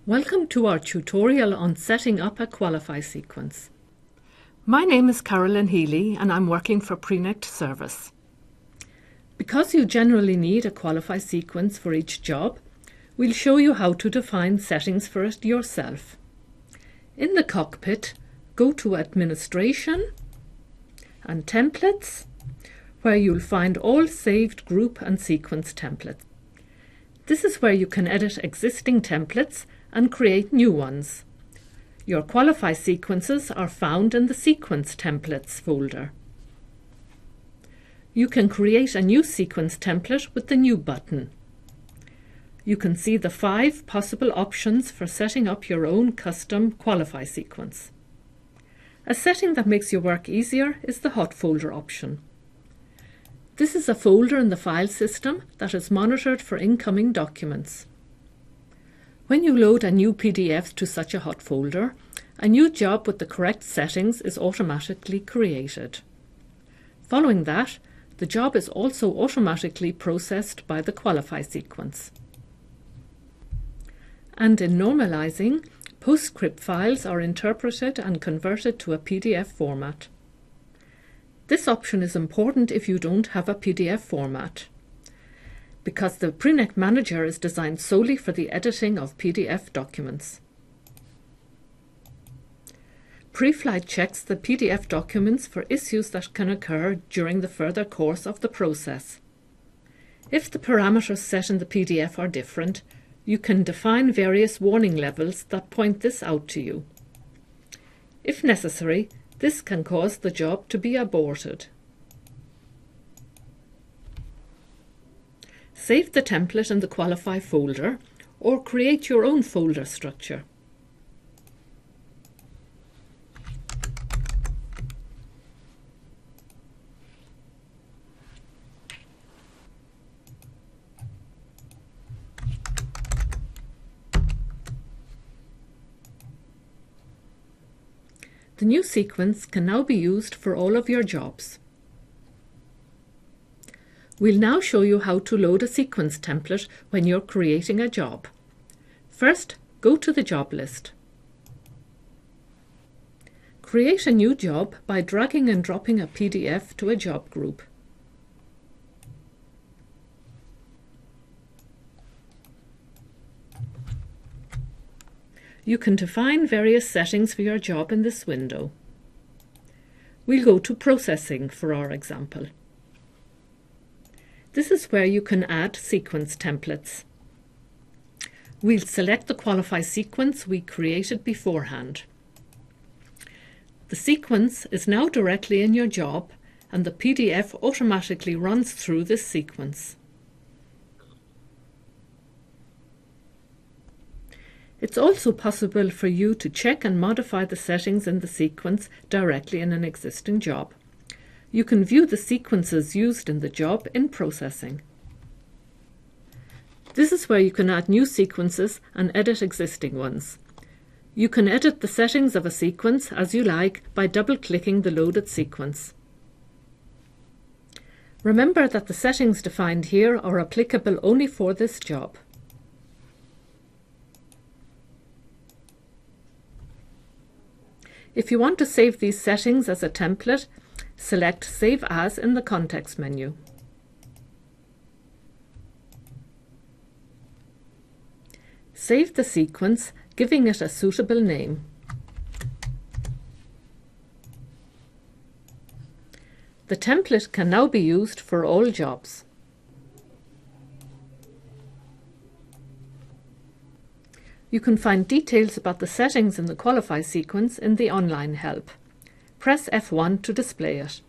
Welcome to our tutorial on setting up a Qualify sequence. My name is Carolyn Healy and I'm working for Prinect Service. Because you generally need a Qualify sequence for each job, we'll show you how to define settings for it yourself. In the cockpit, go to Administration and Templates, where you'll find all saved group and sequence templates. This is where you can edit existing templates and create new ones. Your Qualify sequences are found in the Sequence Templates folder. You can create a new sequence template with the New button. You can see the 5 possible options for setting up your own custom Qualify sequence. A setting that makes your work easier is the Hot folder option. This is a folder in the file system that is monitored for incoming documents. When you load a new PDF to such a hot folder, a new job with the correct settings is automatically created. Following that, the job is also automatically processed by the Qualify sequence. And in normalizing, PostScript files are interpreted and converted to a PDF format. This option is important if you don't have a PDF format, because the Prinect Manager is designed solely for the editing of PDF documents. Pre-flight checks the PDF documents for issues that can occur during the further course of the process. If the parameters set in the PDF are different, you can define various warning levels that point this out to you. If necessary, this can cause the job to be aborted. Save the template in the Qualify folder or create your own folder structure. The new sequence can now be used for all of your jobs. We'll now show you how to load a sequence template when you're creating a job. First, go to the job list. Create a new job by dragging and dropping a PDF to a job group. You can define various settings for your job in this window. We'll go to Processing for our example. This is where you can add sequence templates. We'll select the Qualify sequence we created beforehand. The sequence is now directly in your job and the PDF automatically runs through this sequence. It's also possible for you to check and modify the settings in the sequence directly in an existing job. You can view the sequences used in the job in Processing. This is where you can add new sequences and edit existing ones. You can edit the settings of a sequence as you like by double-clicking the loaded sequence. Remember that the settings defined here are applicable only for this job. If you want to save these settings as a template, select Save As in the context menu. Save the sequence, giving it a suitable name. The template can now be used for all jobs. You can find details about the settings in the Qualify sequence in the online help. Press F1 to display it.